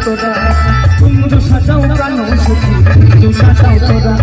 তোরা তুমি তো সাজাও কেন সুখী তো সাজাও তোরা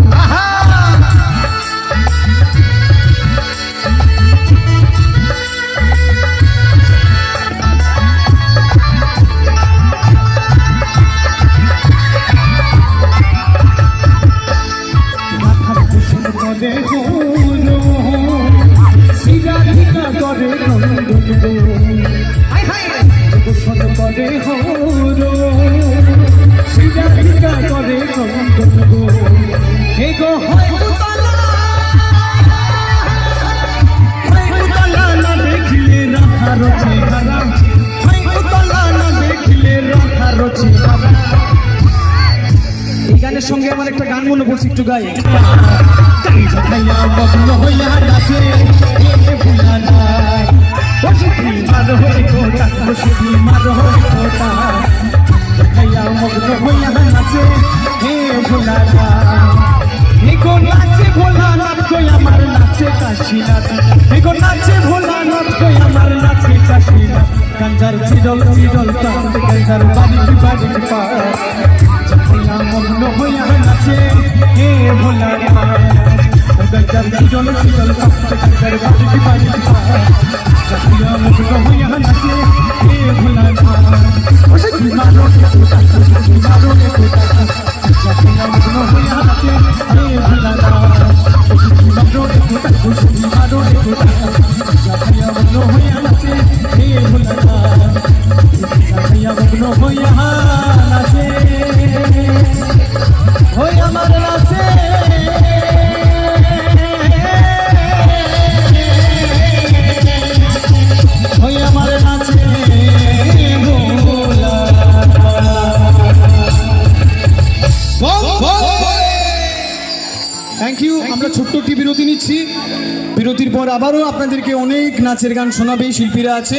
এই গানের সঙ্গে আমার একটা গান মনে পড়ছে, একটু গাই। ভোলানাথ কই আমার নাচে কাশীনাথ, নাচে ভোলানাথ কই আমার নাচে কাশীনাথ। গঞ্জার চিরল চিরল প্রান্ত গঞ্জার বাড়ি বাড়ি পা মগ্ন হইয়া নাচে হে ভোলানাথ। গঞ্জার চিরল চিরল প্রান্ত গঞ্জার বাড়ি বাড়ি পা মগ্ন হইয়া নাচে হে ভোলানাথ। মারো মারো মগ্ন হইয়া নাচে হে ভোলানাথ। Thank you. আমরা ছোট্ট একটি বিরতি নিচ্ছি, বিরতির পর আবারও আপনাদেরকে অনেক নাচের গান শোনাবে, শিল্পীরা আছে।